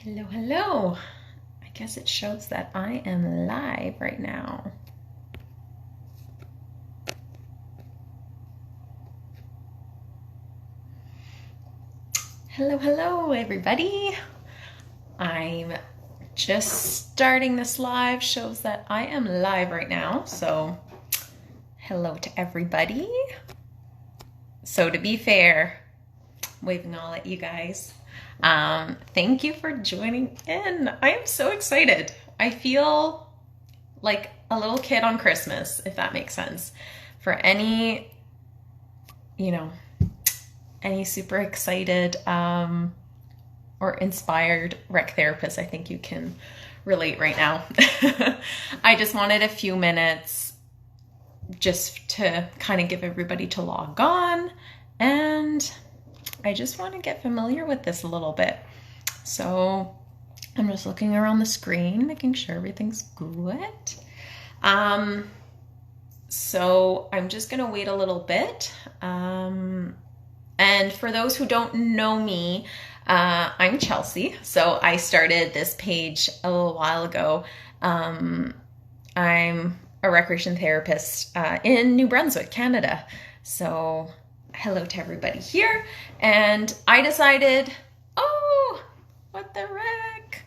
Hello, hello. I guess it shows that I am live right now. Hello, hello, everybody. I'm just starting this live, shows that I am live right now. So, hello to everybody. So, to be fair, waving all at you guys. Thank you for joining in. I am so excited. I feel like a little kid on Christmas, if that makes sense. For any, any super excited or inspired rec therapists, I think you can relate right now. I just wanted a few minutes just to kind of give everybody to log on, and I just want to get familiar with this a little bit. So I'm just looking around the screen, making sure everything's good. So I'm just going to wait a little bit. And for those who don't know me, I'm Chelsea. So I started this page a little while ago. I'm a recreation therapist in New Brunswick, Canada. So hello to everybody here. And I decided, oh, what the heck?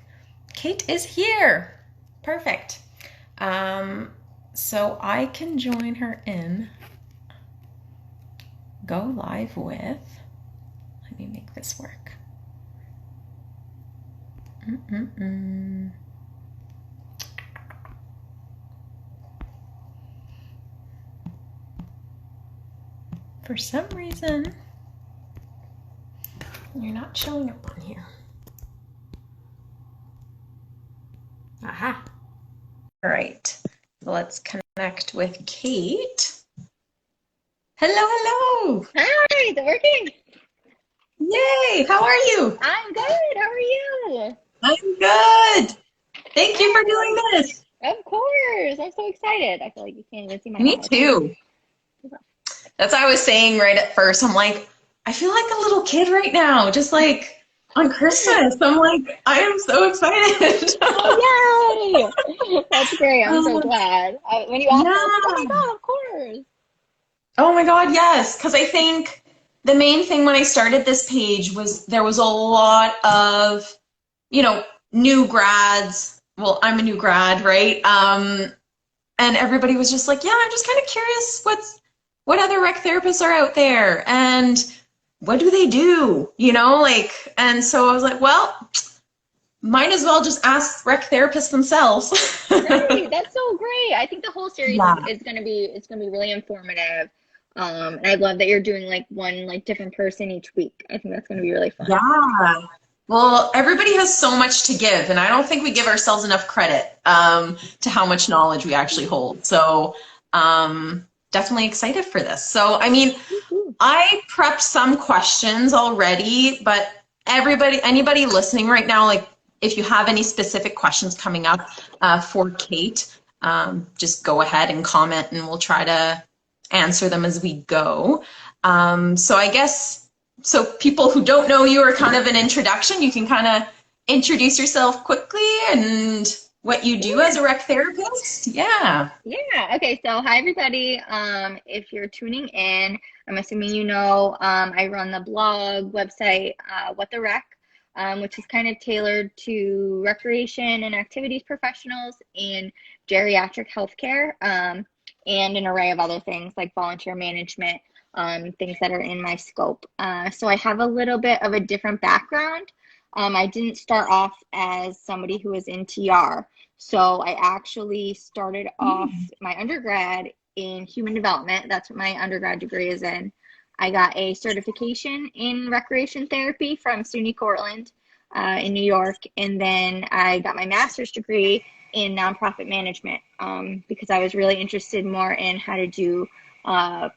Kate is here. Perfect. So I can join her in Go Live with, let me make this work. For some reason, you're not showing up on here. Aha. All right, so let's connect with Kate. Hello, hello. Hi, it's working. Yay, how are you? I'm good. How are you? I'm good. Thank you for doing this. Of course. I'm so excited. I feel like you can't even see my Me eyes. too. That's what I was saying right at first. I'm like, I feel like a little kid right now, just like on Christmas. I'm like, I am so excited. Oh, yay! That's great. I'm so Um, glad. When you asked me, I was like, oh my yeah. God, of course. Oh my God, yes. Because I think the main thing when I started this page was there was a lot of, new grads. Well, I'm a new grad, right? And everybody was just like, yeah, I'm just kind of curious what other rec therapists are out there and what do they do? And so I was like, well, might as well just ask rec therapists themselves. Right. That's so great. I think the whole series is, Yeah. is gonna be it's gonna be really informative. And I love that you're doing like one like different person each week. I think that's gonna be really fun. Yeah. Well, everybody has so much to give, and I don't think we give ourselves enough credit to how much knowledge we actually hold. So, definitely excited for this. So, I mean, Woo-hoo. I prepped some questions already, but anybody listening right now, like if you have any specific questions coming up for Kate, just go ahead and comment and we'll try to answer them as we go. So I guess, so people who don't know you are kind of an introduction. You can kind of introduce yourself quickly and what you do as a rec therapist. Yeah. Yeah. Okay. So, hi everybody. If you're tuning in, I'm assuming you know I run the blog website, What the Rec, which is kind of tailored to recreation and activities professionals in geriatric healthcare, and an array of other things like volunteer management, things that are in my scope. So I have a little bit of a different background. I didn't start off as somebody who was in TR. So I actually started off my undergrad in human development. That's what my undergrad degree is in. I got a certification in recreation therapy from SUNY Cortland in New York. And then I got my master's degree in nonprofit management because I was really interested more in how to do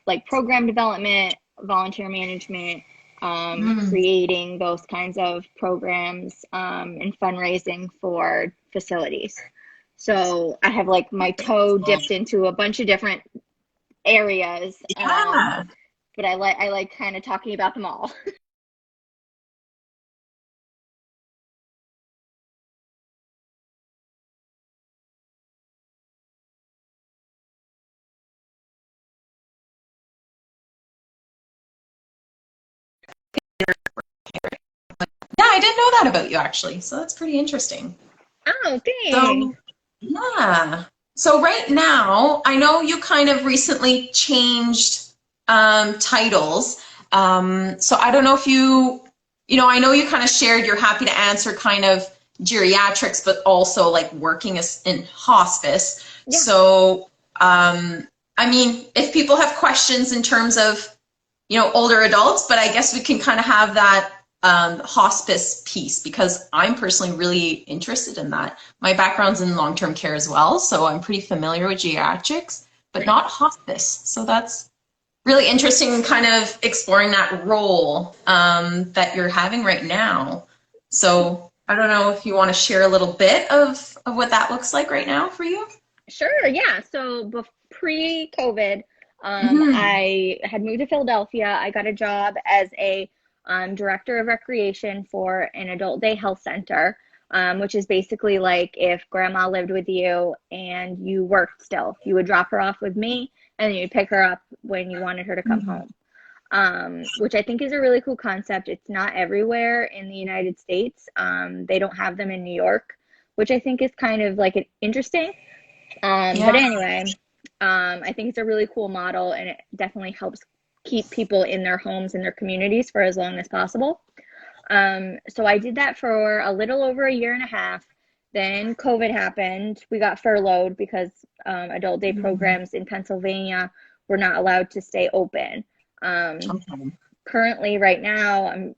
like program development, volunteer management, Mm. creating those kinds of programs and fundraising for facilities. So I have like my toe dipped into a bunch of different areas, Yeah. but I like kind of talking about them all. I didn't know that about you actually. So that's pretty interesting. Oh, thanks. So, yeah. So right now, I know you kind of recently changed titles. So I don't know if I know you kind of shared you're happy to answer kind of geriatrics, but also like working as in hospice. Yeah. So, I mean, if people have questions in terms of older adults, but I guess we can kind of have that hospice piece because I'm personally really interested in that. My background's in long-term care as well, so I'm pretty familiar with geriatrics, but Nice. not hospice. So that's really interesting, kind of exploring that role that you're having right now. So I don't know if you want to share a little bit of what that looks like right now for you. Sure, yeah. So pre-COVID, Hmm. I had moved to Philadelphia. I got a job as a director of recreation for an adult day health center, which is basically like if grandma lived with you and you worked still, you would drop her off with me and you'd pick her up when you wanted her to come home. Which I think is a really cool concept. It's not everywhere in the United States. They don't have them in New York, which I think is kind of like an interesting. But Yeah. anyway, I think it's a really cool model and it definitely helps keep people in their homes and their communities for as long as possible. So I did that for a little over a year and a half. Then COVID happened. We got furloughed because adult day Mhm. programs in Pennsylvania were not allowed to stay open. Um, Okay. Currently, right now,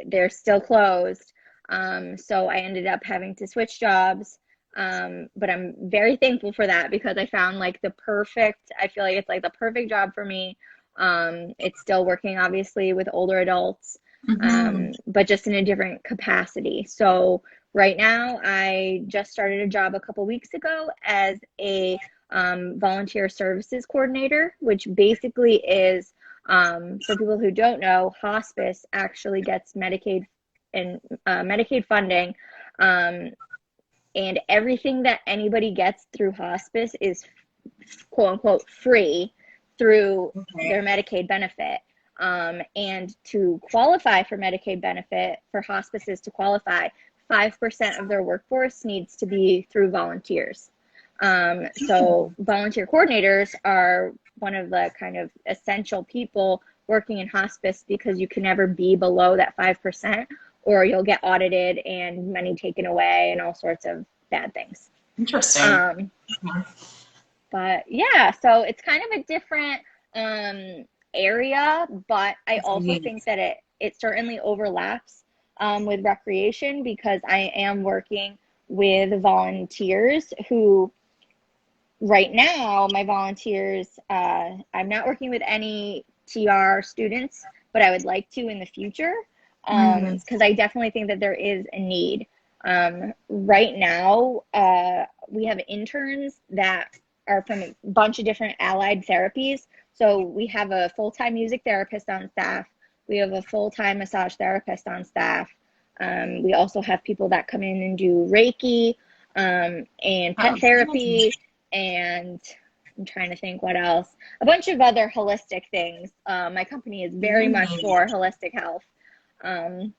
they're still closed. So I ended up having to switch jobs. But I'm very thankful for that because I found like I feel like it's like the perfect job for me. It's still working obviously with older adults, Hmm. but just in a different capacity. So right now, I just started a job a couple weeks ago as a volunteer services coordinator, which basically is for people who don't know, hospice actually gets Medicaid and Medicaid funding, um, and everything that anybody gets through hospice is quote unquote free through their Okay. Medicaid benefit. And to qualify for Medicaid benefit, for hospices to qualify, 5% of their workforce needs to be through volunteers. So volunteer coordinators are one of the kind of essential people working in hospice because you can never be below that 5% or you'll get audited and money taken away and all sorts of bad things. Interesting. Um, but yeah, so it's kind of a different area, but I also think Yes. that it certainly overlaps with recreation because I am working with volunteers who right now my volunteers I'm not working with any TR students, but I would like to in the future Mm. because I definitely think that there is a need. Right now, we have interns that are from a bunch of different allied therapies. So we have a full-time music therapist on staff. We have a full-time massage therapist on staff. We also have people that come in and do Reiki and pet Oh, therapy, and I'm trying to think what else. A bunch of other holistic things. My company is very much nice. for holistic health. Um,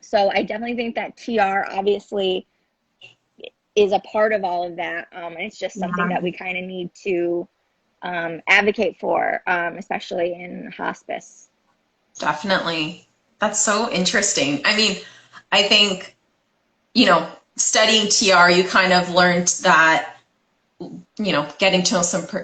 so I definitely think that TR obviously is a part of all of that. And it's just something that Yeah, we kind of need to advocate for, especially in hospice. definitely. That's so interesting. I mean, I think, studying TR, you kind of learned that, getting to know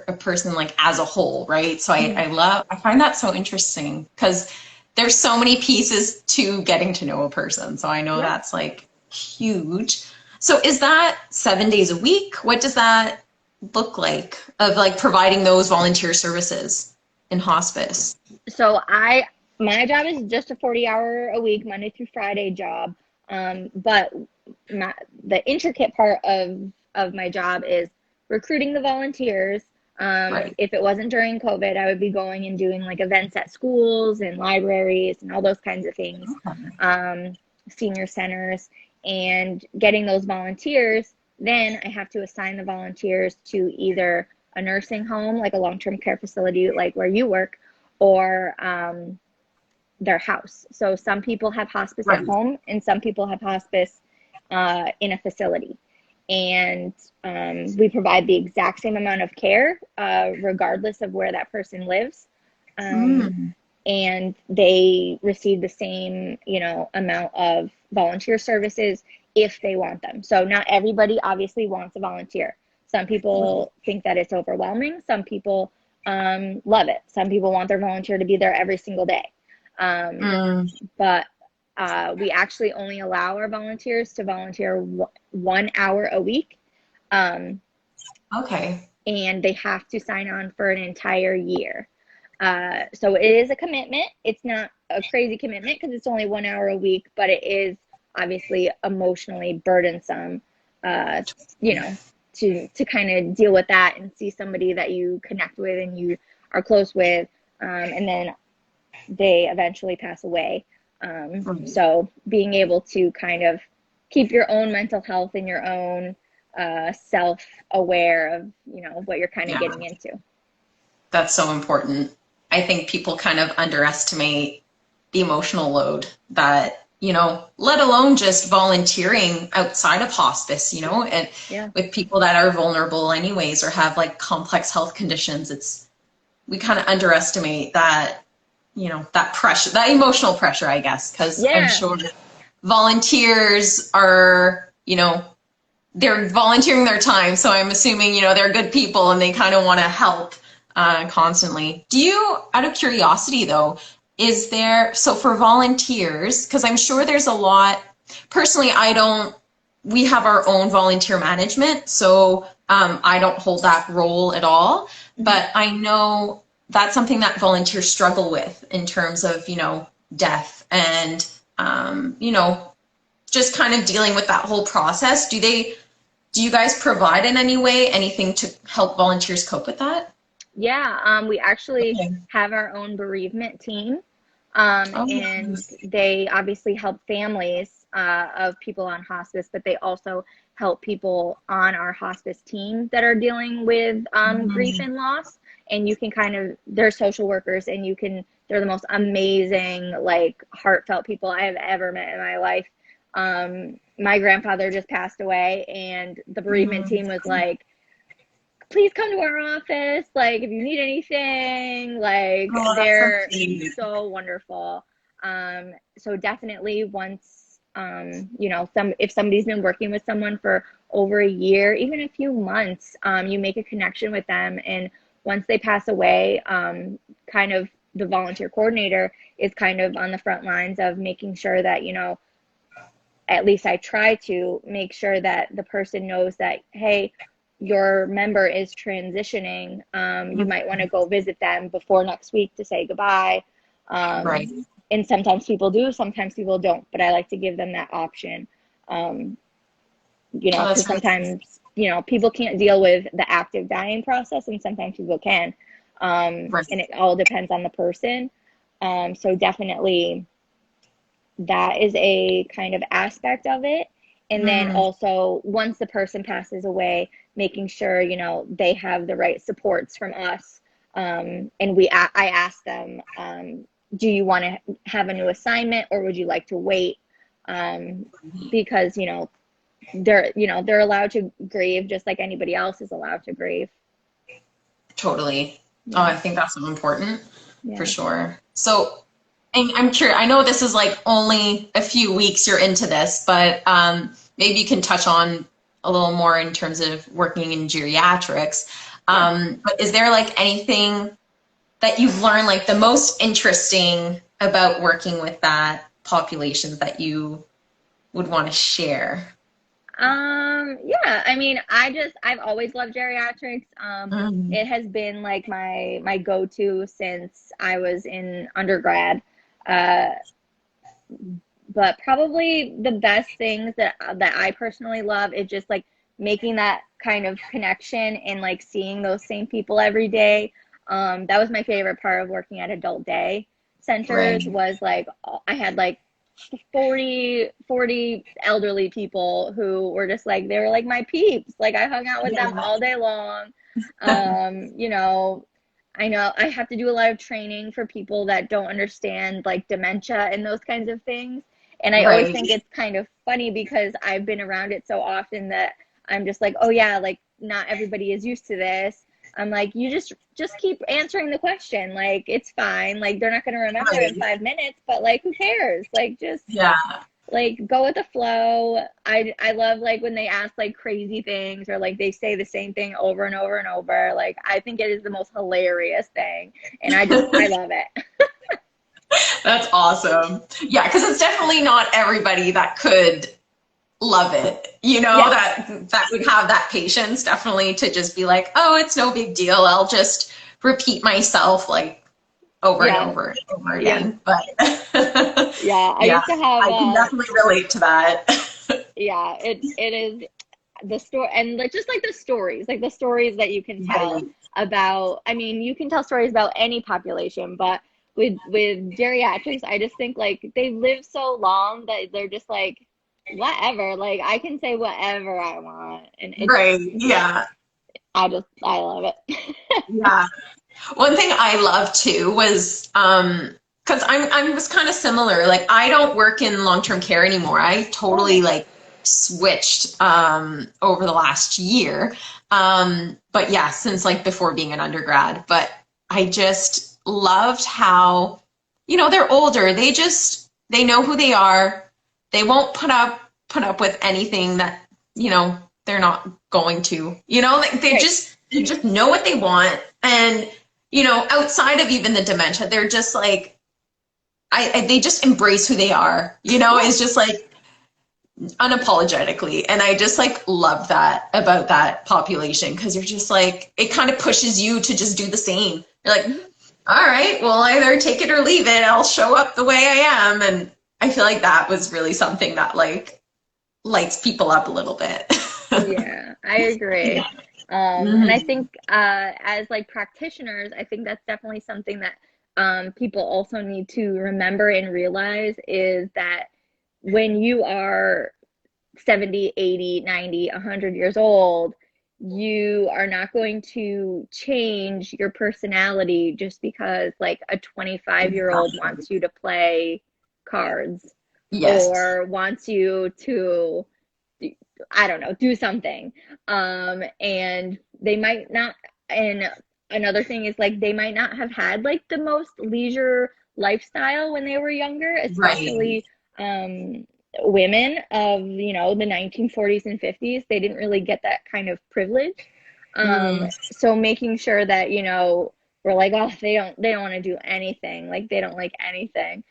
a person like as a whole, right? So Mhm. I find that so interesting because there's so many pieces to getting to know a person. So I know Yeah. that's like huge. So is that 7 days a week? What does that look like of like providing those volunteer services in hospice? So my job is just a 40-hour a week, Monday through Friday job. But my, the intricate part of my job is recruiting the volunteers. Right. If it wasn't during COVID, I would be going and doing like events at schools and libraries and all those kinds of things, um, senior centers, and getting those volunteers. Then I have to assign the volunteers to either a nursing home, like a long-term care facility, like where you work, or their house. So some people have hospice at Right. home and some people have hospice in a facility. And we provide the exact same amount of care, regardless of where that person lives. Um, Mm. and they receive the same, amount of volunteer services if they want them. So not everybody obviously wants a volunteer. Some people think that it's overwhelming. Some people love it. Some people want their volunteer to be there every single day. Um, Mm. but we actually only allow our volunteers to volunteer 1 hour a week. Um, Okay. and they have to sign on for an entire year. So it is a commitment. It's not a crazy commitment because it's only 1 hour a week, but it is obviously emotionally burdensome, uh, you know, to kind of deal with that and see somebody that you connect with and you are close with, and then they eventually pass away. Right. So being able to kind of keep your own mental health and your own self-aware of, what you're kind of Yeah, getting into. that's so important. I think people kind of underestimate the emotional load that, let alone just volunteering outside of hospice, and Yeah. with people that are vulnerable anyways or have like complex health conditions, we kind of underestimate that, that pressure, that emotional pressure, I guess, because I'm Yeah. sure volunteers are, they're volunteering their time. So I'm assuming, they're good people and they kind of want to help constantly. Do you, out of curiosity though, is there, so for volunteers, because I'm sure there's a lot, personally, we have our own volunteer management. So I don't hold that role at all. Mm-hmm. But I know that's something that volunteers struggle with in terms of, death and, just kind of dealing with that whole process. Do you guys provide in any way anything to help volunteers cope with that? Yeah, we actually Okay. have our own bereavement team, Oh, and nice. they obviously help families of people on hospice, but they also help people on our hospice team that are dealing with grief Mhm. and loss. And you can they're social workers, and they're the most amazing, like, heartfelt people I have ever met in my life. My grandfather just passed away, and the bereavement Mhm. team was like, please come to our office. Like, if you need anything, like, Oh, that's so they're sweet. so wonderful. So definitely once, if somebody's been working with someone for over a year, even a few months, you make a connection with them. And once they pass away, kind of the volunteer coordinator is kind of on the front lines of making sure that, at least I try to make sure that the person knows that, hey, your member is transitioning. You might want to go visit them before next week to say goodbye. Right. And sometimes people do, sometimes people don't, but I like to give them that option. Um, Oh, because that's really sweet. sometimes, people can't deal with the active dying process, and sometimes people can. Right. And it all depends on the person. So definitely that is a kind of aspect of it. And then Mm. also, once the person passes away, making sure, they have the right supports from us. And I ask them, do you want to have a new assignment, or would you like to wait? Um, because, they're allowed to grieve just like anybody else is allowed to grieve. Totally. Oh, Yeah. I think that's so important for Yeah. sure. So, and I'm curious, I know this is like only a few weeks you're into this, but maybe you can touch on a little more in terms of working in geriatrics. Yeah. But is there like anything that you've learned like the most interesting about working with that population that you would want to share? Yeah, I mean, I've always loved geriatrics. Mm. It has been like my go-to since I was in undergrad. Uh, but probably the best things that I personally love is just like making that kind of connection and like seeing those same people every day. That was my favorite part of working at adult day centers, Right. was like I had like 40 elderly people who were just like, they were like my peeps. Like, I hung out with them Yeah. all day long. Um, you know, I know I have to do a lot of training for people that don't understand like dementia and those kinds of things. And I always Right. think it's kind of funny because I've been around it so often that I'm just like, oh yeah, like not everybody is used to this. I'm like, you just keep answering the question. Like it's fine. Like they're not going to remember in Right. 5 minutes, but like who cares? Like just Yeah. like go with the flow. I love like when they ask like crazy things or like they say the same thing over and over and over. Like I think it is the most hilarious thing, and I love it. That's awesome. Yeah, because it's definitely not everybody that could love it, Yeah, that would have that patience definitely to just be like, oh, it's no big deal. I'll just repeat myself like over and yeah, over and over yeah, again. But yeah. I yeah, used to have I can definitely relate to that. yeah. It is the story and like just like the stories that you can tell Right. about. I mean, you can tell stories about any population, but with geriatrics, I just think like they live so long that they're just like whatever. Like I can say whatever I want, and it's Right. Yeah. I love it. Yeah. One thing I love too was because I was kind of similar. Like I don't work in long-term care anymore. I totally Oh, like switched over the last year. But yeah, since like before being an undergrad. But I just loved how, they're older. They know who they are. They won't put up with anything that, they're not going to. Like right. they just know what they want. And outside of even the dementia, they're just like, they just embrace who they are, Yeah. it's just like unapologetically. And I just like love that about that population because you're just like, it kind of pushes you to just do the same. You're like, Mhm. all right, well, either take it or leave it. I'll show up the way I am. And I feel like that was really something that like lights people up a little bit. Yeah, I agree. And I Mhm. think as like practitioners, I think that's definitely something that people also need to remember and realize is that when you are 70, 80, 90, 100 years old, you are not going to change your personality just because like a 25-year-old wants you to play cards Yes. or wants you to I don't know, do something. And they might not, and another thing is like they might not have had like the most leisure lifestyle when they were younger, Right. especially women of, the 1940s and 50s. They didn't really get that kind of privilege. Mm, So making sure that, we're like, oh, they don't want to do anything, like they don't like anything,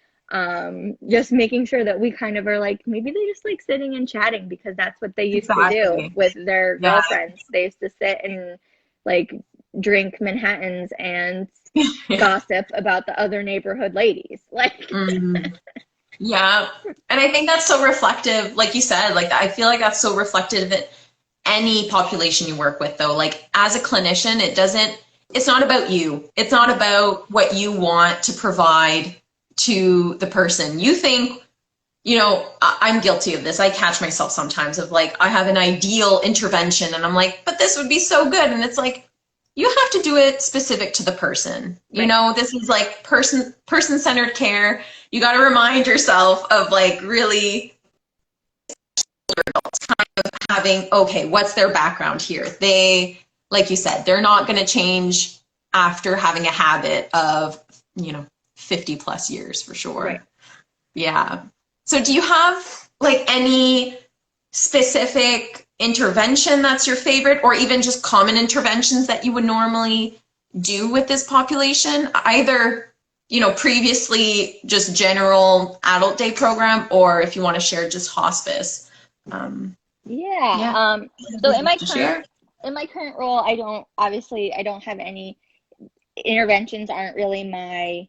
just making sure that we kind of are like maybe they just like sitting and chatting because that's what they used to do exactly. with their Yeah. girlfriends. They used to sit and like drink Manhattans and Yeah. gossip about the other neighborhood ladies. Like, Mm. Yeah. And I think that's so reflective, like you said, like I feel like that's so reflective in any population you work with, though. Like as a clinician, it's not about you. It's not about what you want to provide to the person. You think, I'm guilty of this. I catch myself sometimes of like, I have an ideal intervention and I'm like, but this would be so good. And it's like, you have to do it specific to the person. right. This is like person-centered care. You got to remind yourself of like really having, okay, what's their background here? Like you said, they're not going to change after having a habit of, you know, 50 plus years for Right. sure. Yeah. So do you have like any specific intervention that's your favorite, or even just common interventions that you would normally do with this population? Either, previously just general adult day program, or if you want to share just hospice. Yeah. Yeah. So Whatever you have to share. in my current role, I don't have any interventions aren't really my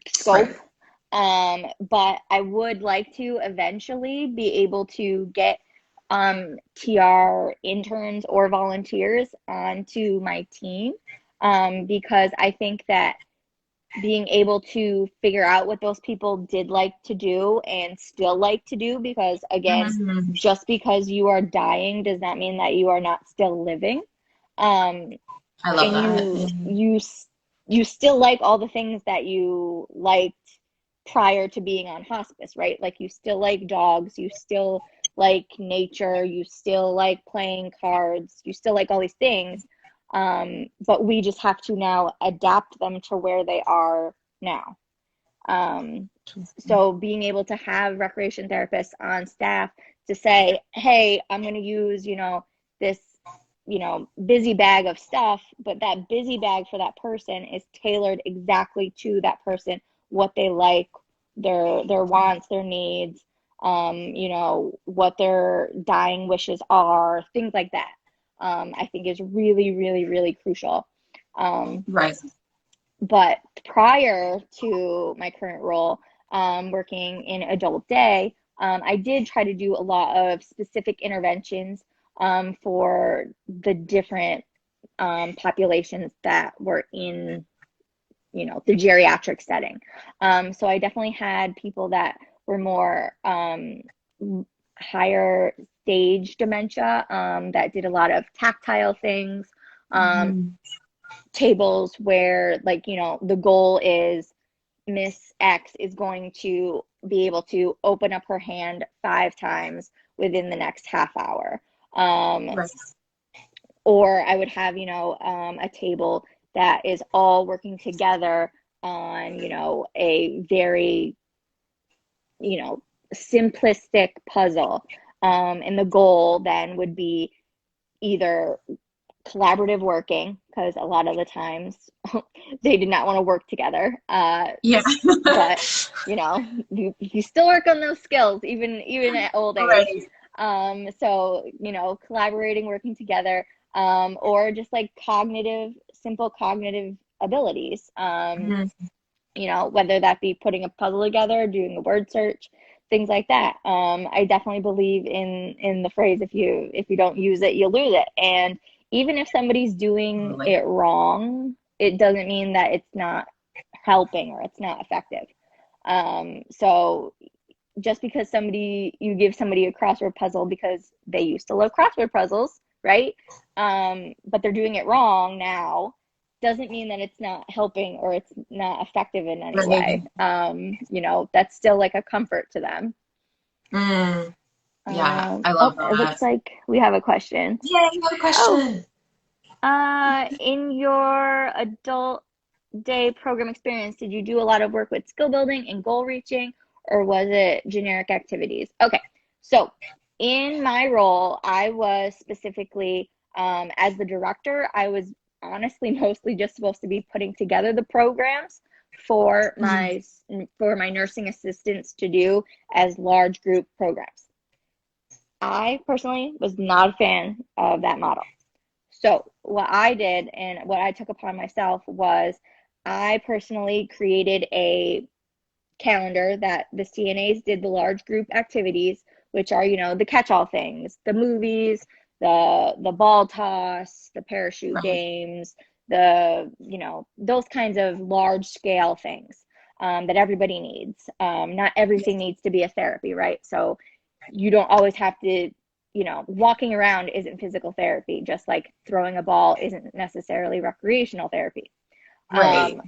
scope. Right. But I would like to eventually be able to get TR interns or volunteers onto my team, because I think that being able to figure out what those people did like to do and still like to do, because again, Mhm. just because you are dying does not mean that you are not still living. Um, I love and that. you still like all the things that you liked prior to being on hospice, right? Like you still like dogs, you still like nature, you still like playing cards, you still like all these things. But we just have to now adapt them to where they are now. Um, so being able to have recreation therapists on staff to say, hey, I'm going to use, this, busy bag of stuff, but that busy bag for that person is tailored exactly to that person, what they like, their wants, their needs, what their dying wishes are, things like that. I think is really, really, really crucial. Um, Right. but prior to my current role, working in adult day, I did try to do a lot of specific interventions for the different populations that were in, the geriatric setting. So I definitely had people that were more higher stage dementia, that did a lot of tactile things. Um, Mhm. Tables where, like, the goal is Miss X is going to be able to open up her hand 5 times within the next half hour. Um, Right. or I would have, a table that is all working together on, a very, you know, simplistic puzzle. And the goal then would be either collaborative working, because a lot of the times they did not want to work together. Yeah. But you still work on those skills even at old age. Right. So collaborating, working together, or just like simple cognitive abilities. Mhm. Whether that be putting a puzzle together, doing a word search, things like that. I definitely believe in the phrase, if you don't use it, you lose it. And even if somebody's doing Totally. it wrong, it doesn't mean that it's not helping or it's not effective. So just because you give somebody a crossword puzzle because they used to love crossword puzzles, right? But they're doing it wrong now, doesn't mean that it's not helping or it's not effective in any way. Right. That's still like a comfort to them. Mm. Yeah, I Oh, love it looks that. like we have a question. Yeah, you have a Oh, question. in your adult day program experience, did you do a lot of work with skill building and goal reaching, or was it generic activities? Okay, so in my role, I was specifically, as the director, I was honestly mostly just supposed to be putting together the programs for Mhm. my nursing assistants to do as large group programs. I personally was not a fan of that model. So, what I did and what I took upon myself was I personally created a calendar that the CNAs did the large group activities, which are, the catch-all things, the movies, the ball toss, the parachute Right. games, those kinds of large scale things that everybody needs. Not everything needs to be a therapy, right? So you don't always have to, walking around isn't physical therapy, just like throwing a ball isn't necessarily recreational therapy. Right.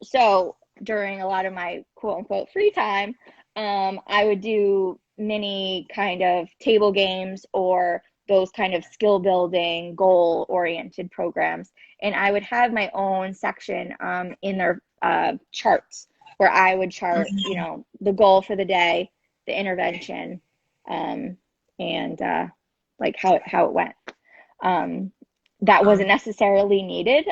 So during a lot of my quote unquote free time, I would do many kind of table games or those kind of skill building, goal oriented programs. And I would have my own section in their charts where I would chart, Mhm. the goal for the day, the intervention, um, and like how it went. Um, that wasn't necessarily needed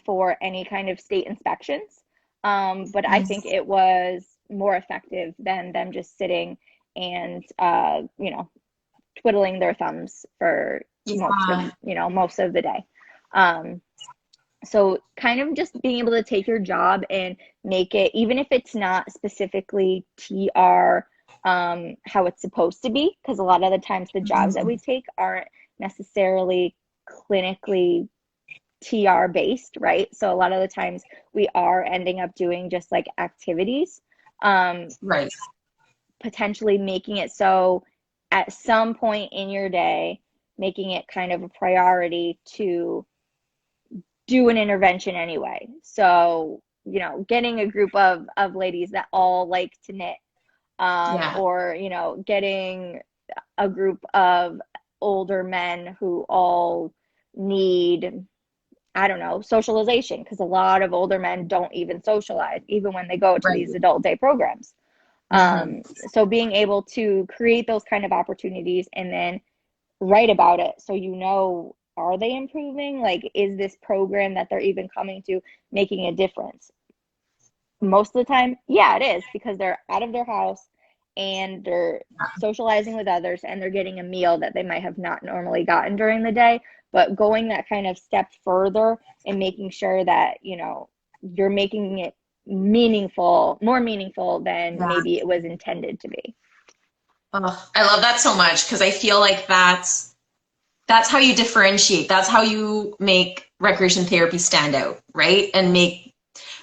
for any kind of state inspections. But I think Mhm. it was more effective than them just sitting and, twiddling their thumbs for Yeah. most of the day. Um, so kind of just being able to take your job and make it, even if it's not specifically TR, how it's supposed to be, because a lot of the times the jobs that we Mhm. take aren't necessarily clinically TR based, right? So a lot of the times we are ending up doing just like activities, um, Right. potentially making it so at some point in your day, making it kind of a priority to do an intervention anyway. So, getting a group of ladies that all like to knit, Yeah. or, getting a group of older men who all need, I don't know, socialization, because a lot of older men don't even socialize, even when they go to Right. these adult day programs. Hmm. So being able to create those kind of opportunities and then write about it, so are they improving? Like, is this program that they're even coming to making a difference? Most of the time, yeah, it is, because they're out of their house and they're socializing with others and they're getting a meal that they might have not normally gotten during the day. But going that kind of step further and making sure that, you're making it meaningful, more meaningful than Yeah. maybe it was intended to be. Oh, I love that so much because I feel like that's how you differentiate. That's how you make recreation therapy stand out, right? And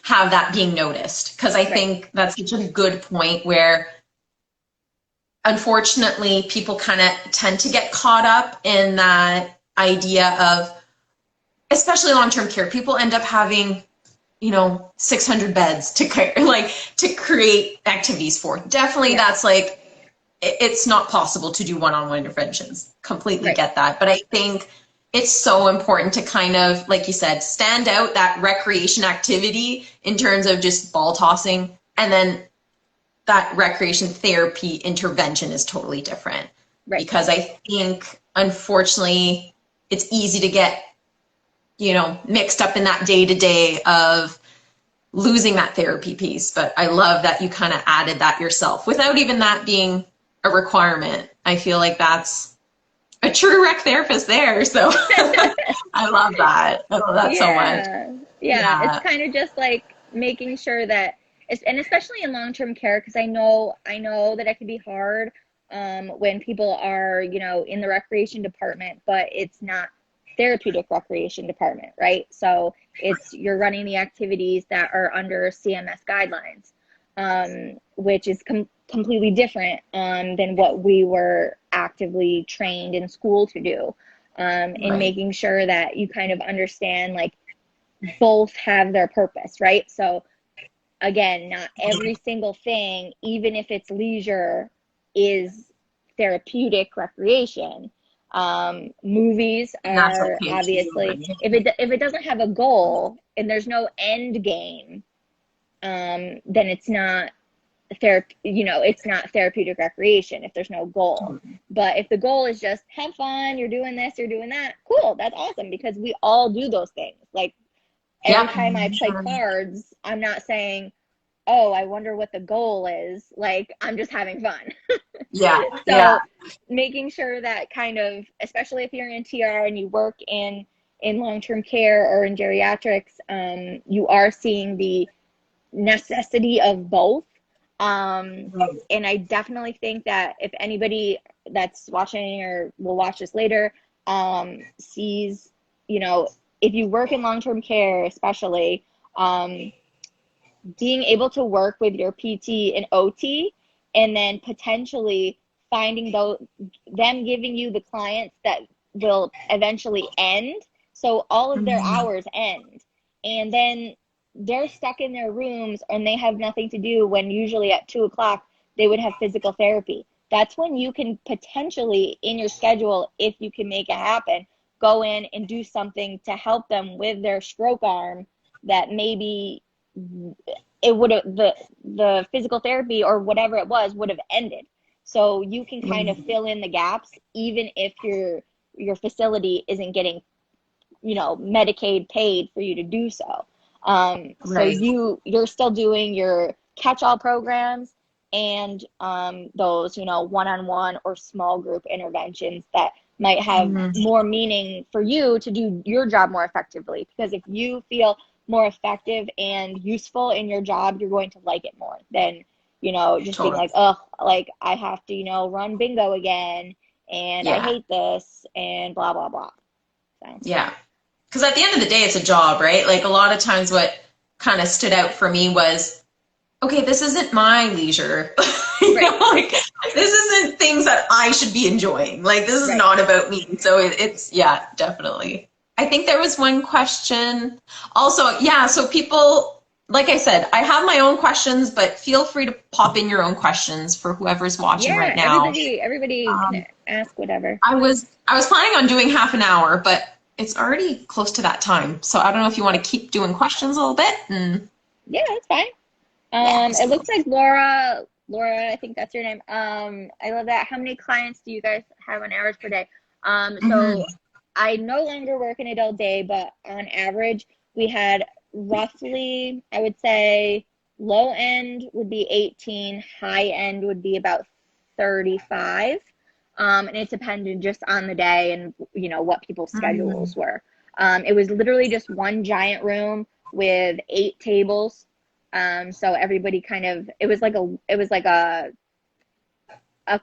have that being noticed. Because I Right. think that's such a good point where unfortunately people kind of tend to get caught up in that idea of, especially long-term care, people end up having 600 beds to create activities for. Definitely Yeah. that's like it's not possible to do one-on-one interventions. Completely Right. get that. But I think it's so important to kind of, like you said, stand out that recreation activity in terms of just ball tossing. And then that recreation therapy intervention is totally different. Right. Because I think, unfortunately, it's easy to get, mixed up in that day to day of losing that therapy piece. But I love that you kind of added that yourself without even that being a requirement. I feel like that's a true rec therapist there. So I love that. I love that so much. Yeah. Yeah. It's Yeah. kind of just like making sure that and especially in long-term care, because I know that it can be hard when people are, in the recreation department, but it's not therapeutic recreation department, right? So you're running the activities that are under CMS guidelines, which is completely different than what we were actively trained in school to do. In Right. making sure that you kind of understand, like, both have their purpose, right? So again, not every single thing, even if it's leisure, is therapeutic recreation. Movies And that's are okay too. obviously, Right? if it doesn't have a goal and there's no end game, then it's not therapeutic recreation if there's no goal. But if the goal is just have fun, you're doing this, you're doing that, cool, that's awesome, because we all do those things. Like, every Yep. time I play cards, I'm not saying, oh, I wonder what the goal is. Like, I'm just having fun. Yeah. Yeah. So making sure that, kind of, especially if you're in TR and you work in long-term care or in geriatrics, you are seeing the necessity of both. Right. And I definitely think that if anybody that's watching or will watch this later sees, if you work in long-term care, especially, being able to work with your PT and OT, and then potentially finding them giving you the clients that will eventually end. So all of their Mhm. hours end, and then they're stuck in their rooms and they have nothing to do, when usually at 2 o'clock they would have physical therapy. That's when you can potentially, in your schedule, if you can make it happen, go in and do something to help them with their stroke arm, that maybe it would have, the physical therapy or whatever it was would have ended. So you can kind of fill in the gaps, even if your facility isn't getting, Medicaid paid for you to do so. So Right. you're still doing your catch-all programs and those, one-on-one or small group interventions that might have Mhm. more meaning for you to do your job more effectively. Because if you feel more effective and useful in your job, you're going to like it more than, just being Totally. like, oh, like, I have to, run bingo again and I Yeah. hate this and blah, blah, blah. So, Yeah. Because at the end of the day, it's a job, right? Like a lot of times, what kind of stood out for me was, okay, this isn't my leisure. right, Like this isn't things that I should be enjoying. Like this is right. not about me. So it's yeah, definitely. I think there was one question. Also, yeah, so people, like I said, I have my own questions, but feel free to pop in your own questions for whoever's watching right Yeah, now. everybody can Um, ask whatever. I was planning on doing half an hour, but it's already close to that time. So I don't know if you want to keep doing questions a little bit. And Yeah, that's fine. yeah, let's It go. looks like Laura, I think that's your name. I love that. How many clients do you guys have on average per day? So Hmm. I no longer work an adult day, but on average, we had roughly, I would say, low end would be 18, high end would be about 35. And it depended just on the day and what people's Hmm. schedules were. It was literally just one giant room with 8 tables. So everybody kind of it was like a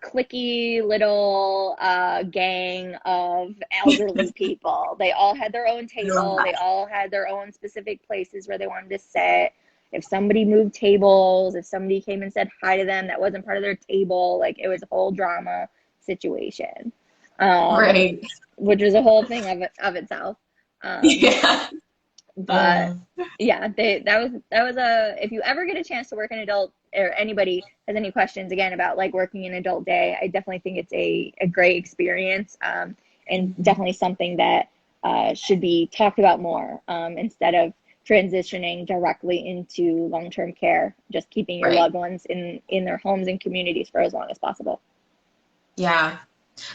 cliquey little gang of elderly people. They all had their own I love table. They that. all had their own specific places where they wanted to sit. If somebody moved tables, if somebody came and said hi to them that wasn't part of their table, like it was a whole drama situation, um, Right. which was a whole thing of itself. Um, Yeah. but Uh, yeah, that was a if you ever get a chance to work an adult or anybody has any questions again about like working an adult day, I definitely think it's a great experience, and definitely something that should be talked about more, instead of transitioning directly into long-term care, just keeping your right. loved ones in their homes and communities for as long as possible. Yeah.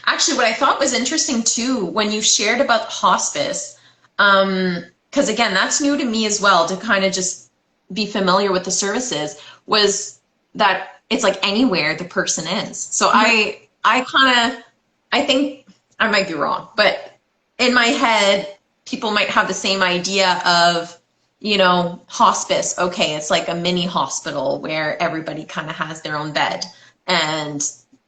Actually, what I thought was interesting too, when you shared about hospice, because again, that's new to me as well, to kind of just be familiar with the services, was that it's like anywhere the person is. So Mhm. I kind of, I think I might be wrong, but in my head, people might have the same idea of, hospice. Okay, it's like a mini hospital where everybody kind of has their own bed, and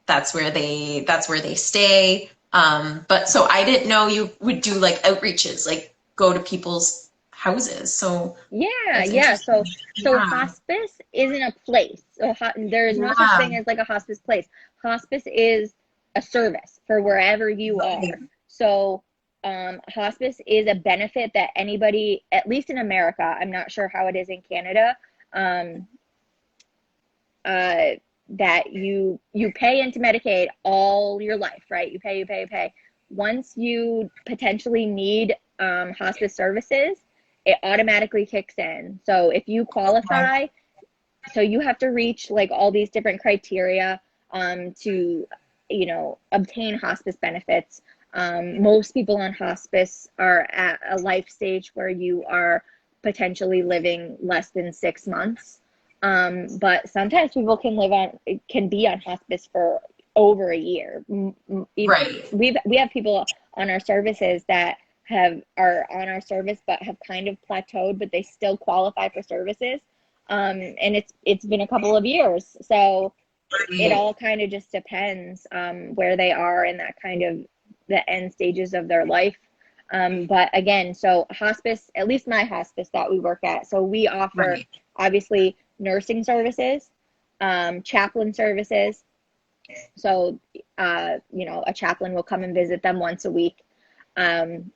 that's where they stay. But so I didn't know you would do like outreaches, like go to people's houses. So Yeah, that's yeah. interesting. So Yeah. hospice isn't a place. There is no such Yeah. thing as like a hospice place. Hospice is a service for wherever you Right. are. So hospice is a benefit that anybody, at least in America, I'm not sure how it is in Canada, um, uh, that you pay into Medicaid all your life, right? You pay. Once you potentially need hospice services, it automatically kicks in. So if you Okay. qualify, so you have to reach like all these different criteria to obtain hospice benefits. Most people on hospice are at a life stage where you are potentially living less than 6 months. But sometimes people can be on hospice for over a year. Right. We have people on our services that are on our service but have kind of plateaued, but they still qualify for services. And it's been a couple of years, so it Right. all kind of just depends where they are in that kind of the end stages of their life. But again, so hospice, at least my hospice that we work at, so we offer Right. obviously nursing services, chaplain services. So a chaplain will come and visit them once a week. Um,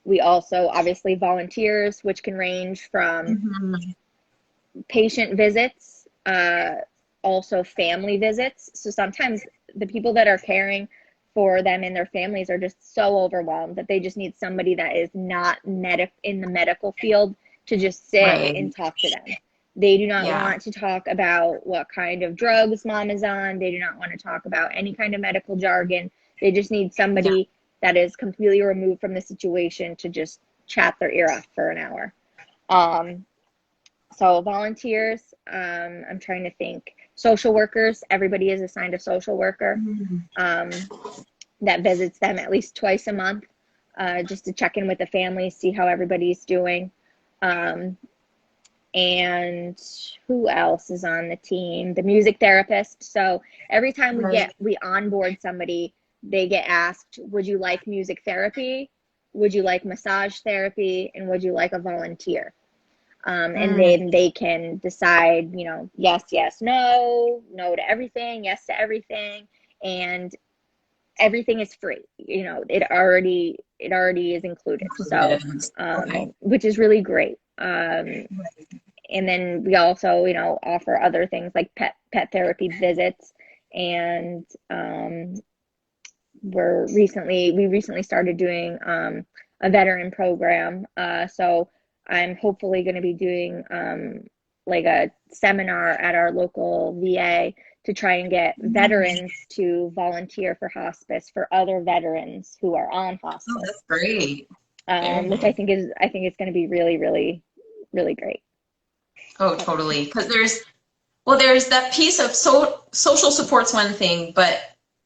we also obviously volunteers, which can range from Mhm. patient visits, also family visits. So sometimes the people that are caring for them and their families are just so overwhelmed that they just need somebody that is not in the medical field to just sit and Right. talk to them. They do not Yeah. want to talk about what kind of drugs mom is on. They do not want to talk about any kind of medical jargon. They just need Yeah. somebody that is completely removed from the situation to just chat their ear off for an hour. Um, so volunteers, I'm trying to think. Social workers, everybody is assigned a social worker Mhm. um, that visits them at least twice a month, just to check in with the family, see how everybody's doing. Um, and who else is on the team? The music therapist. So every time Right. we onboard somebody, they get asked, would you like music therapy? Would you like massage therapy? And would you like a volunteer? And Mm. then they can decide, yes, yes, no, no to everything, yes to everything. And everything is free. It already is included. So, Okay. which is really great. And then we also, offer other things like pet therapy visits, and we recently started doing a veteran program. So I'm hopefully going to be doing like a seminar at our local VA to try and get veterans to volunteer for hospice for other veterans who are on Oh, hospice, that's great. Very which nice. I think is going to be really, really, really great. Oh, totally. Because there's that piece of social support's one thing, but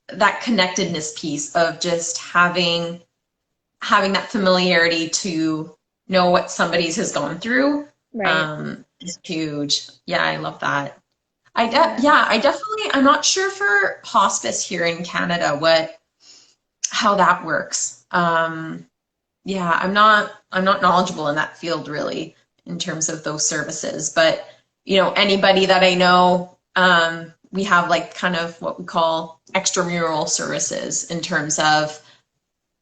that connectedness piece of just having that familiarity to know what somebody's has gone through Right. is huge. Yeah, I love that. Yeah. Yeah, I definitely, I'm not sure for hospice here in Canada how that works. Yeah, I'm not knowledgeable in that field really in terms of those services, but anybody that I know, we have like kind of what we call extramural services in terms of,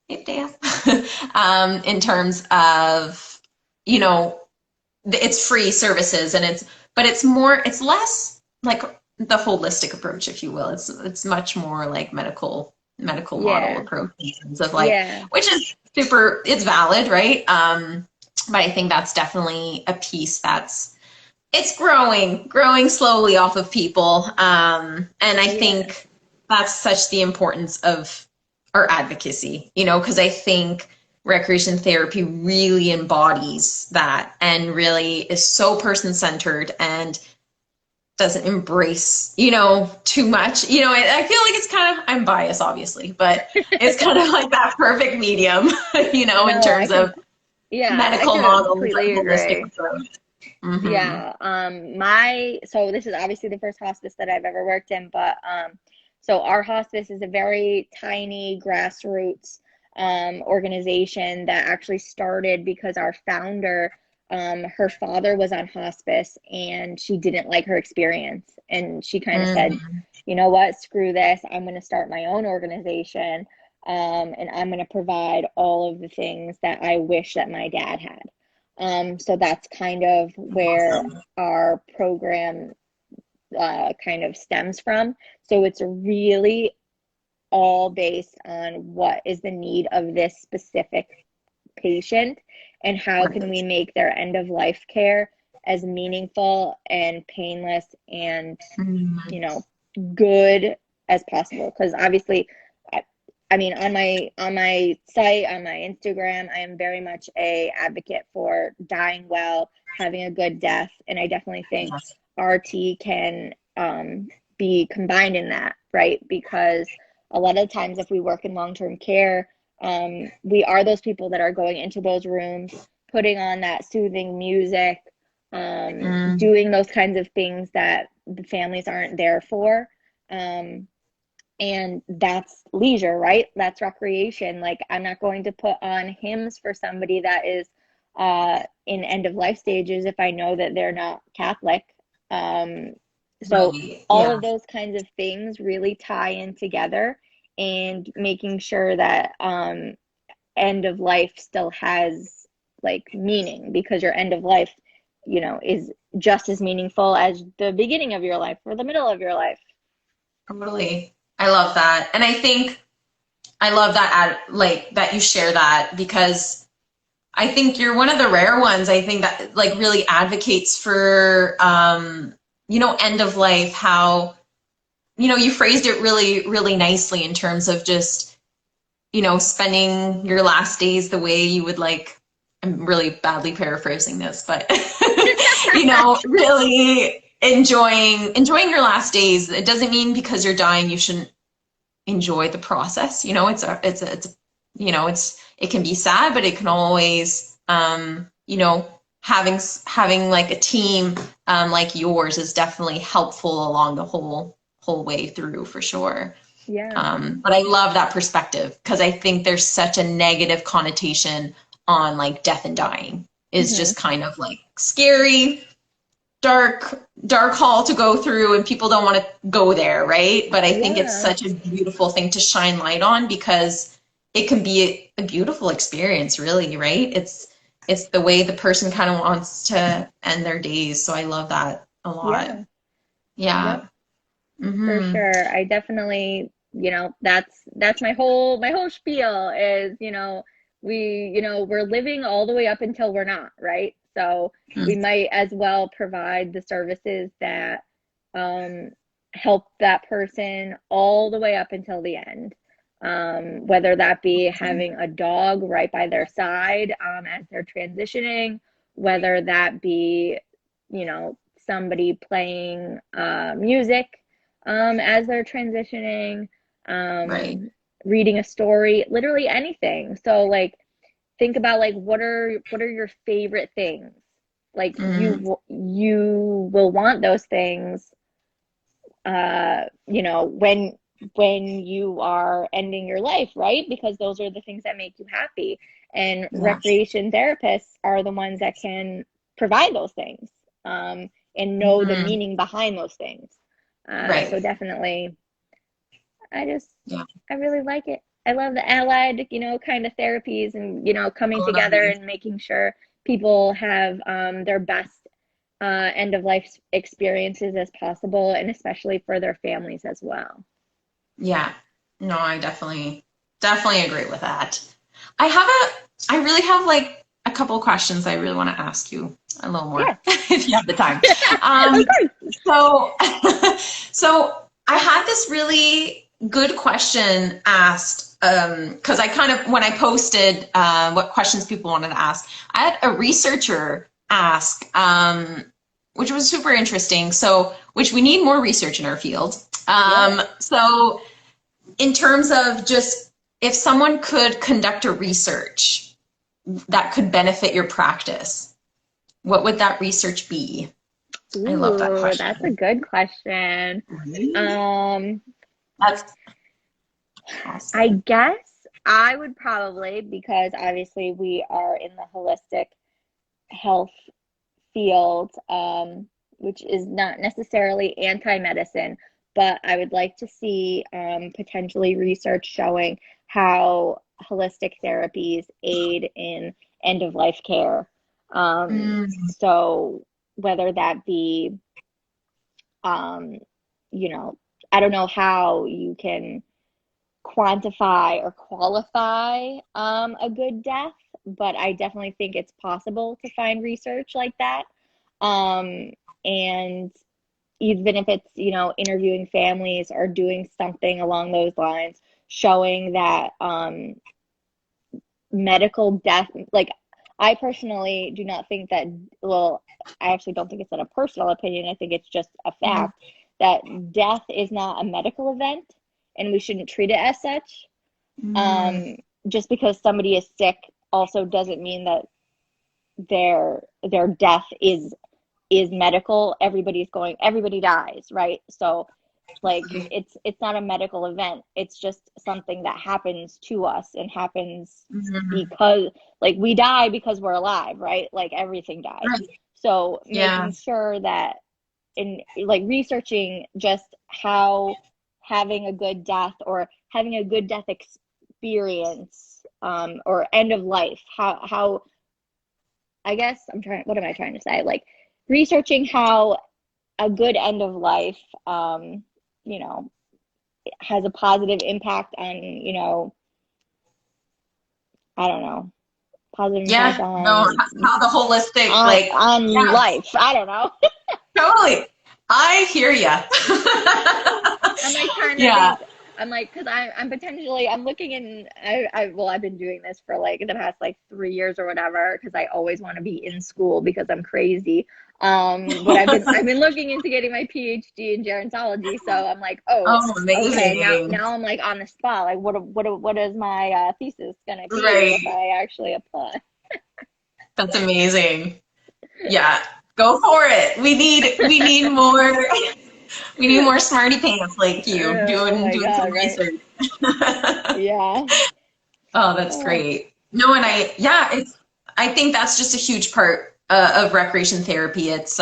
hey, Dan, in terms of, you know, it's free services and it's less like the holistic approach, if you will. It's much more like medical model Yeah. approach in terms of like, Yeah. which is super, it's valid, right? But I think that's definitely a piece it's growing slowly off of people. And I Yeah. think that's such the importance of our advocacy, because I think recreation therapy really embodies that and really is so person centered and doesn't embrace, too much. I feel like it's kind of, I'm biased, obviously, but it's kind of like that perfect medium, in No, terms of I medical can models and completely holistic agree. approach. Hmm. Yeah. So this is obviously the first hospice that I've ever worked in, but so our hospice is a very tiny grassroots organization that actually started because our founder, her father was on hospice and she didn't like her experience. And she kind of said, Mm, you know what, screw this. I'm going to start my own organization, and I'm going to provide all of the things that I wish that my dad had. So that's kind of where awesome. our program kind of stems from. So it's really all based on what is the need of this specific patient and how can we Right. make their end of life care as meaningful and painless and, Mm, you know, good as possible. Because obviously, I, I mean, on my site, on my Instagram, I am very much a advocate for dying well, having a good death, and I definitely think yes. RT can be combined in that, right? Because a lot of times, if we work in long-term care, we are those people that are going into those rooms, putting on that soothing music, Mm, doing those kinds of things that the families aren't there for. Um, and that's leisure, right? That's recreation. Like, I'm not going to put on hymns for somebody that is in end of life stages if I know that they're not Catholic. Um, so, really, all yeah. of those kinds of things really tie in together and making sure that end of life still has like meaning, because your end of life, is just as meaningful as the beginning of your life or the middle of your life. Totally. I love that. And I think I love that like that you share that because I think you're one of the rare ones I think that like really advocates for end of life, how you phrased it really really nicely in terms of just spending your last days the way you would like. I'm really badly paraphrasing this, but really enjoying your last days. It doesn't mean because you're dying you shouldn't enjoy the process. It can be sad, but it can always, having like a team like yours is definitely helpful along the whole way through for sure. Yeah. But I love that perspective because I think there's such a negative connotation on like death and dying is Hmm. just kind of like scary. dark hall to go through and people don't want to go there, right? But I think it's Yeah. such a beautiful thing to shine light on because it can be a beautiful experience, really, right? It's the way the person kind of wants to end their days. So I love that a lot. Yeah. Yeah. Yep. For Hmm. sure. I definitely, that's my whole spiel is, we're living all the way up until we're not, right? So we might as well provide the services that um help that person all the way up until the end. Whether that be having a dog right by their side as they're transitioning, whether that be, somebody playing music as they're transitioning, Right. reading a story, literally anything. So like think about like what are your favorite things? Like Mm, you will want those things when you are ending your life, right? Because those are the things that make you happy. And yeah. recreation therapists are the ones that can provide those things and know the Hmm. meaning behind those things. So Right. definitely, I just, Yeah. I really like it. I love the allied, kind of therapies and, coming together Totally. and making sure people have their best end of life experiences as possible, and especially for their families as well. Yeah. No, I definitely agree with that. I really have like a couple of questions I really want to ask you a little more Yeah, if you have the time. of Um, course. so, so I had this really good question asked because I kind of when I posted what questions people wanted to ask, I had a researcher ask, which was super interesting. So, which we need more research in our field. Yeah. So in terms of just if someone could conduct a research that could benefit your practice, what would that research be? I love that Ooh, that's a question. good question. Um, That's I awesome. guess I would probably, because obviously we are in the holistic health field, which is not necessarily anti-medicine, but I would like to see potentially research showing how holistic therapies aid in end of life care. Mm, So whether that be, um, you know, I don't know how you can quantify or qualify a good death, but I definitely think it's possible to find research like that. And even if it's, interviewing families or doing something along those lines, showing that medical death, like I personally do not think that, well, I actually don't think it's a personal opinion. I think it's just a mm, fact that death is not a medical event and we shouldn't treat it as such. mm. Um, just because somebody is sick also doesn't mean that their death is medical. Everybody dies, right? So like it's not a medical event. It's just something that happens to us and happens Mhm. because like we die because we're alive, right? Like everything dies. Right. So Yeah. making sure that in like researching just how having a good death or having a good death experience or end of life, how I guess what am I trying to say? Like researching how a good end of life, you know, has a positive impact on, I don't know, positive impact Yeah. No, how the holistic, like, on yeah, life. I don't know. totally. I hear ya. I'm like trying to Yeah. think. I'm like, because I'm potentially I'm looking in. Well, I've been doing this for like the past like 3 years or whatever because I always want to be in school because I'm crazy. But I've been looking into getting my PhD in gerontology, so I'm like, oh, Oh, okay. Now amazing. now I'm like on the spot. Like, what is my thesis gonna be if Right. I actually apply? That's amazing. Yeah. Go for it. We need more we need more smarty pants like you Oh doing my doing some God, right? research. Yeah. Oh, that's Oh, great. No, and I think that's just a huge part of recreation therapy. It's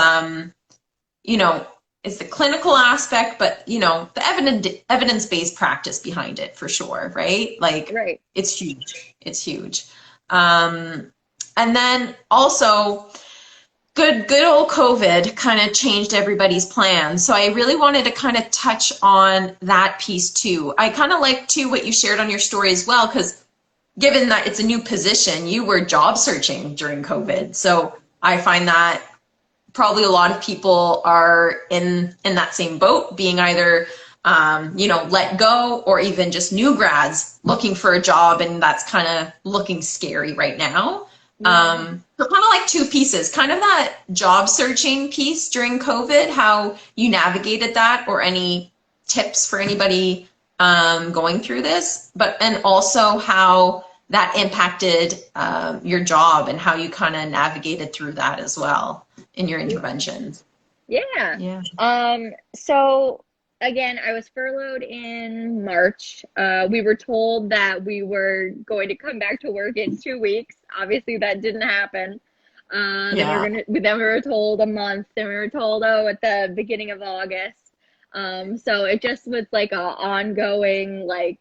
you know, is the clinical aspect, but you know, the evidence-based practice behind it for sure, right? Like Right. it's huge. It's huge. Um, and then also good old COVID kind of changed everybody's plans. So I really wanted to kind of touch on that piece too. I kind of like too what you shared on your story as well, because given that it's a new position, you were job searching during COVID. So I find that probably a lot of people are in that same boat, being either you know, let go, or even just new grads looking for a job, and that's kind of looking scary right now. Yeah. So kind of like two pieces, kind of that job searching piece during COVID, how you navigated that, or any tips for anybody going through this, but and also how that impacted your job and how you kind of navigated through that as well in your interventions. Yeah. Yeah. So again, I was furloughed in March. We were told that we were going to come back to work in 2 weeks. Obviously, that didn't happen. Yeah. Then we were told a month, then we were told, oh, at the beginning of August. So it just was like a ongoing, like,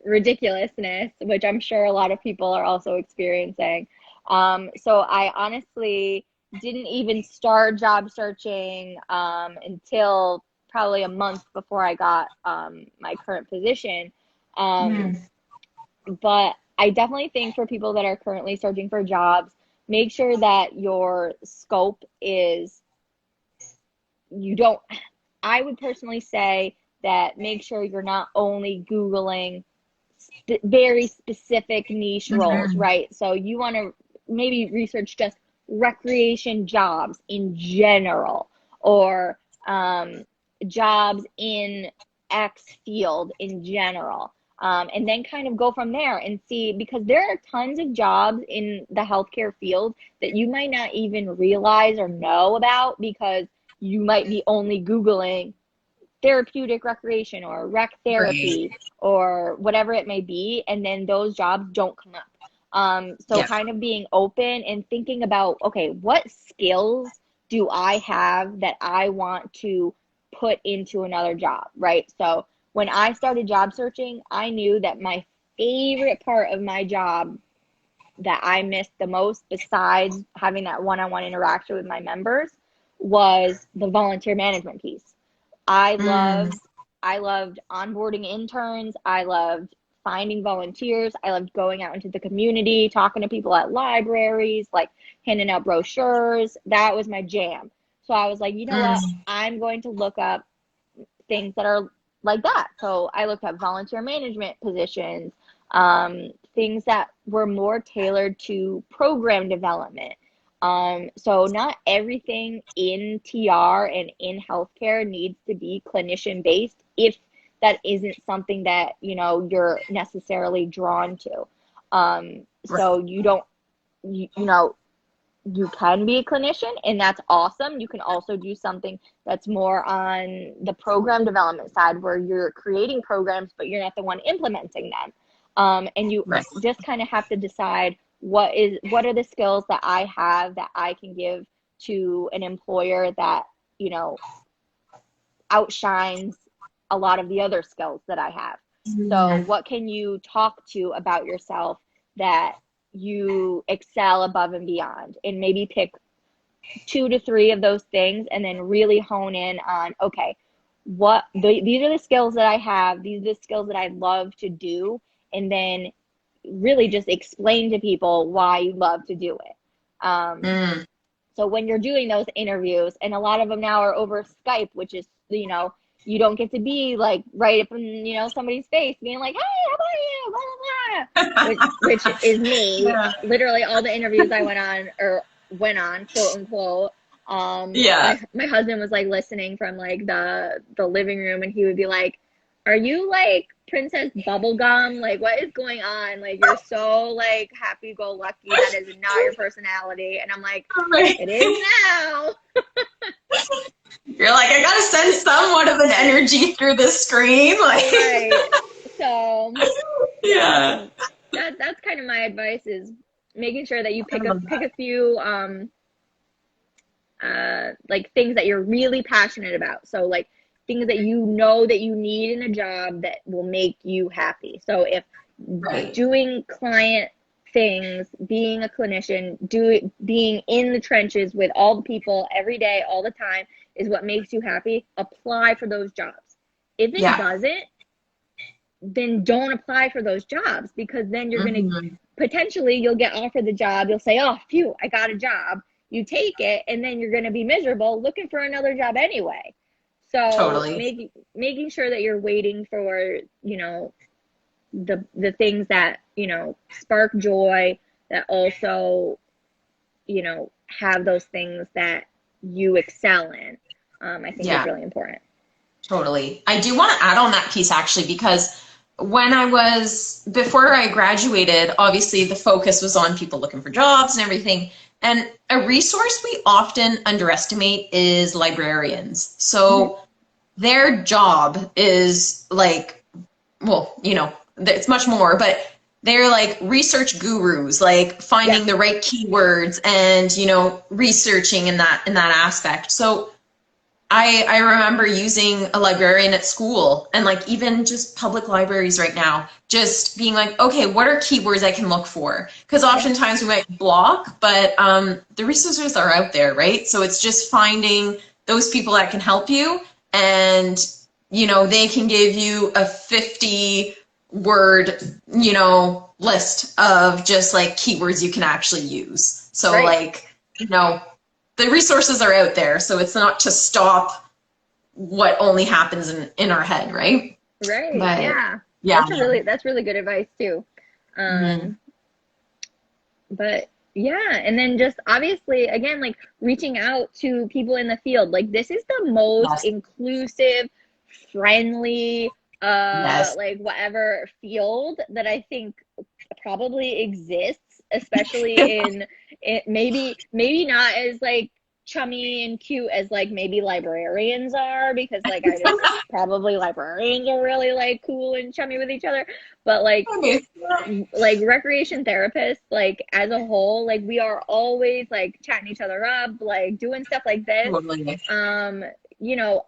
ridiculousness, which I'm sure a lot of people are also experiencing. So I honestly didn't even start job searching until probably a month before I got my current position. Um, Mm. but I definitely think for people that are currently searching for jobs, make sure that your scope is, you don't, I would personally say that make sure you're not only Googling very specific niche roles, Mhm. right? So you want to maybe research just recreation jobs in general, or jobs in X field in general. And then kind of go from there and see, because there are tons of jobs in the healthcare field that you might not even realize or know about, because you might be only Googling therapeutic recreation or rec Right. therapy or whatever it may be, and then those jobs don't come up. So Yeah. kind of being open and thinking about, okay, what skills do I have that I want to put into another job, right? So when I started job searching, I knew that my favorite part of my job that I missed the most, besides having that one-on-one interaction with my members, was the volunteer management piece. I Mm. loved I loved onboarding interns. I loved finding volunteers. I loved going out into the community, talking to people at libraries, like handing out brochures. That was my jam. So I was like, you know what? Mm. I'm going to look up things that are like that. So I looked up volunteer management positions, things that were more tailored to program development. So not everything in TR and in healthcare needs to be clinician based if that isn't something that, you're necessarily drawn to. Right. So you don't, you know, you can be a clinician, and that's awesome. You can also do something that's more on the program development side, where you're creating programs but you're not the one implementing them. And you Right. just kind of have to decide what are the skills that I have that I can give to an employer that, you know outshines a lot of the other skills that I have. So, Mm. what can you talk to about yourself that you excel above and beyond? And maybe pick 2 to 3 of those things, and then really hone in on, okay, these are the skills that I have, these are the skills that I love to do, and then really just explain to people why you love to do it. Mm. So when you're doing those interviews, and a lot of them now are over Skype, which is, you don't get to be like right up in, somebody's face being like, hey, how about you? Blah, blah, blah. Which is me. Yeah. Literally all the interviews I went on, quote unquote. Yeah. My husband was like listening from like the living room, and he would be like, are you like Princess Bubblegum? Like, what is going on? Like, you're so like happy go lucky. That is not your personality. And I'm like, Right. it is now. You're like, I gotta send somewhat of an energy through this screen. Like, Right. So, yeah, yeah. that's kind of my advice, is making sure that you I love pick that. a few like things that you're really passionate about. So like things that you know that you need in a job that will make you happy. So if Right. doing client things, being a clinician, being in the trenches with all the people every day, all the time is what makes you happy, apply for those jobs. If it Yeah. doesn't, then don't apply for those jobs, because then you're going to Hmm. potentially, you'll get offered the job. You'll say, oh, phew, I got a job. You take it, and then you're going to be miserable looking for another job anyway. So Totally. making sure that you're waiting for, the things that, spark joy, that also, have those things that you excel in, I think is Yeah. really important. Totally. I do want to add on that piece actually, because before I graduated, obviously the focus was on people looking for jobs and everything. And a resource we often underestimate is librarians. Mm-hmm. So their job is like, well, it's much more, but they're like research gurus, like Yeah. finding the right keywords and, researching in that aspect. So I remember using a librarian at school, and like even just public libraries right now, just being like, okay, what are keywords I can look for? Because Yeah. oftentimes we might block, but the resources are out there, right? So it's just finding those people that can help you, and they can give you a 50 word list of just like keywords you can actually use. So Right. like the resources are out there, so it's not to stop what only happens in our head, right? Right. But Yeah. yeah. That's really good advice too. Hmm. Um, but yeah, and then just obviously again, like reaching out to people in the field. Like this is the most Yes. inclusive, friendly, Yes. like whatever field that I think probably exists, especially in it, maybe not as like chummy and cute as like maybe librarians are, because like I just probably librarians are really like cool and chummy with each other, but Okay. like recreation therapists, like as a whole, like we are always like chatting each other up, like doing stuff like this. Totally. um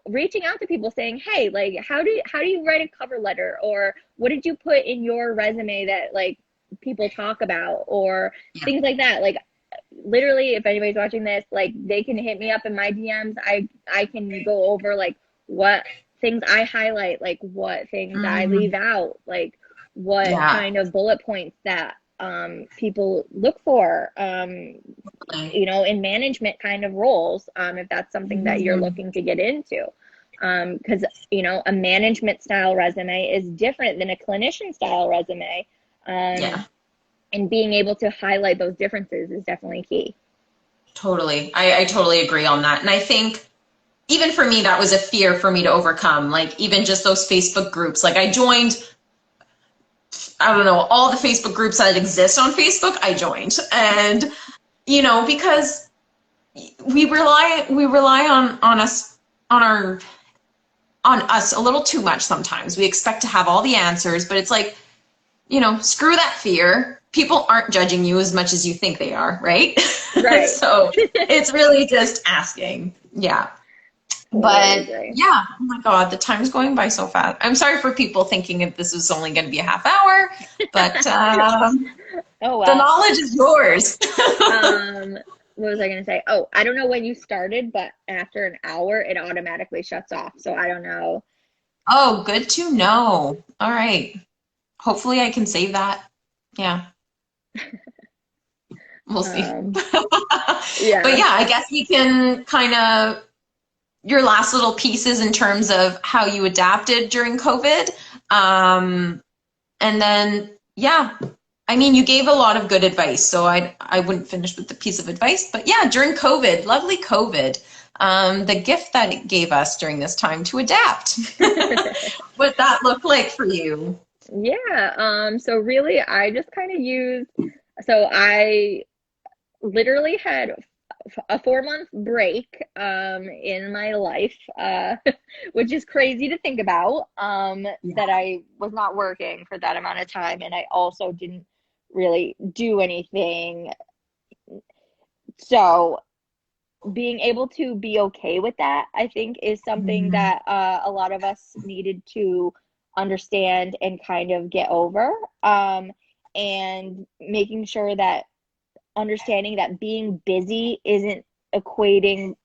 Reaching out to people saying, hey, like how do you write a cover letter, or what did you put in your resume that like people talk about, or Yeah. things like that. Like literally, if anybody's watching this, like they can hit me up in my DMs. I can go over like what things I highlight, like what things I Hmm. leave out, like what Yeah. kind of bullet points that people look for, in management kind of roles, if that's something that you're Hmm. looking to get into. Because a management style resume is different than a clinician style resume. Yeah. And being able to highlight those differences is definitely key. Totally. I totally agree on that. And I think even for me, that was a fear for me to overcome. Like even just those Facebook groups. Like I joined, I don't know, all the Facebook groups that exist on Facebook, I joined. And, because we rely on us a little too much sometimes. We expect to have all the answers, but it's like, screw that fear. People aren't judging you as much as you think they are, right? Right. So it's really just asking. Yeah. Totally But agree. yeah, oh my God, the time's going by so fast. I'm sorry for people thinking if this was only going to be a half hour, but Oh the well. knowledge is yours. Um, what was I gonna say? Oh, I don't know when you started, but after an hour, it automatically shuts off. So I don't know. Oh, good to know. All right. Hopefully I can save that. Yeah, we'll see. Um, But yeah. yeah, I guess we can kind of your last little pieces in terms of how you adapted during COVID. And then, yeah, I mean, you gave a lot of good advice, so I wouldn't finish with the piece of advice. But yeah, during COVID, lovely COVID, the gift that it gave us during this time to adapt. What that look like for you? Yeah. So really, I just kind of used. So I literally had a 4 month break in my life, which is crazy to think about, Yeah. that I was not working for that amount of time, and I also didn't really do anything. So being able to be okay with that, I think, is something Mhm. that a lot of us needed to understand and kind of get over. And making sure that understanding that being busy isn't equating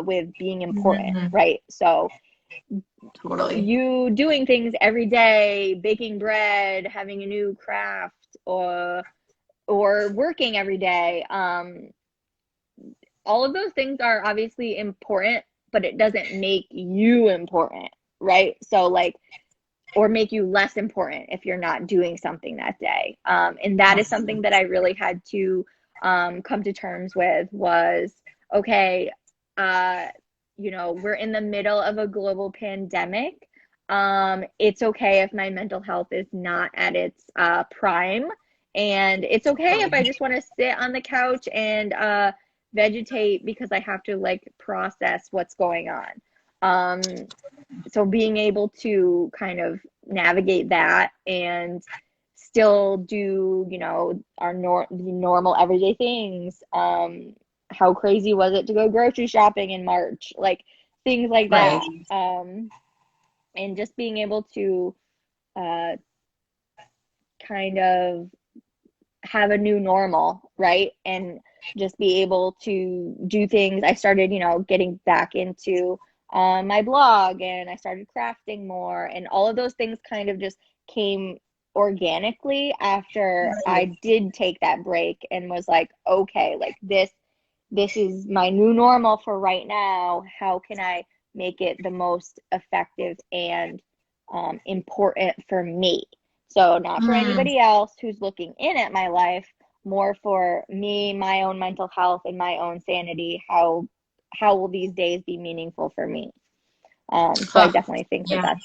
with being important, Mhm. right? So Totally. you doing things every day, baking bread, having a new craft, or working every day, all of those things are obviously important, but it doesn't make you important, right? So like, or make you less important if you're not doing something that day. And that is Yes. something that I really had to come to terms with was, okay, uh, we're in the middle of a global pandemic. It's okay if my mental health is not at its prime. And it's okay if I just want to sit on the couch and vegetate because I have to like process what's going on. So being able to kind of navigate that and still do, our normal everyday things. How crazy was it to go grocery shopping in March? Like things like Right. that. And just being able to uh, kind of have a new normal, right? And just be able to do things. I started, getting back into my blog, and I started crafting more, and all of those things kind of just came organically after Right. I did take that break and was like, okay, like this is my new normal for right now. How can I make it the most effective and important for me? So, not for Mm. anybody else who's looking in at my life, more for me, my own mental health, and my own sanity. How will these days be meaningful for me? So, I Huh. definitely think that Yeah.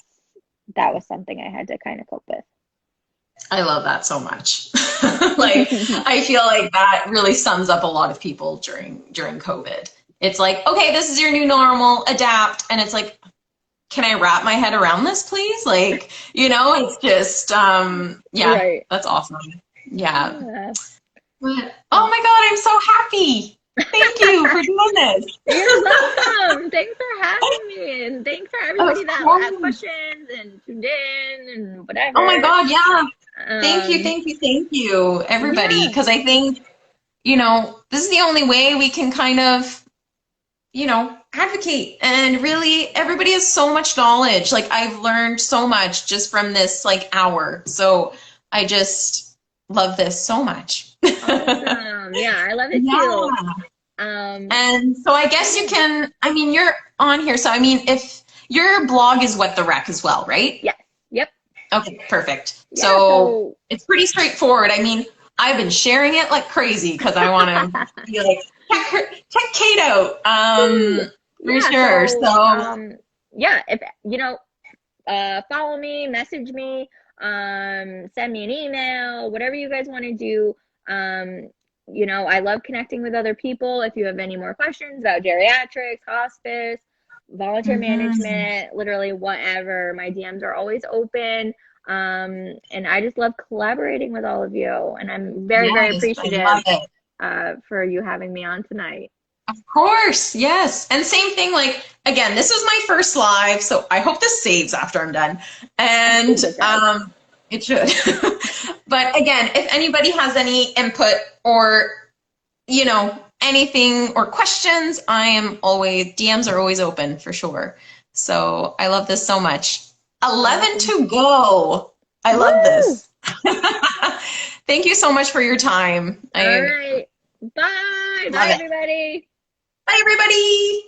that was something I had to kind of cope with. I love that so much. Like, I feel like that really sums up a lot of people during COVID. It's like, okay, this is your new normal, adapt. And it's like, can I wrap my head around this, please? Like, it's just, yeah, Right. that's awesome. Yeah. Yeah. But, oh my God, I'm so happy. Thank you for doing this. You're welcome. Thanks for having me, and thanks for Of everybody that asked course. questions and tuned in and Oh my whatever. God, yeah. Thank you, Um, thank you, thank you, everybody. yeah, Because I think, this is the only way we can kind of, advocate. And really, everybody has so much knowledge. Like, I've learned so much just from this, like, hour. So I just love this so much. awesome. Yeah, I love it too. Yeah. Um, And so I guess you yeah, can, I mean, you're on here. So, I mean, if your blog is What the Wreck as well, right? yes, yep, Okay, perfect. yeah. So So, it's pretty straightforward. I mean, I've been sharing it like crazy because I want to be like, check Kate out, woo. for Yeah, sure. so, So, yeah, if follow me, message me, send me an email, whatever you guys want to do. Um, I love connecting with other people. If you have any more questions about geriatrics, hospice, volunteer mhm. management, literally whatever, my DMs are always open. And I just love collaborating with all of you. And I'm very, very Yes, I love appreciative it. for you having me on tonight. Of course, yes. And same thing, like, again, this was my first live, so I hope this saves after I'm done. I And think it does. it should. But again, if anybody has any input or, anything or questions, DMs are always open for sure. So I love this so much. 11 Awesome. to go. I love Woo! this. Thank you so much for your time. All I right. Bye. Bye, love it. everybody. Bye, everybody.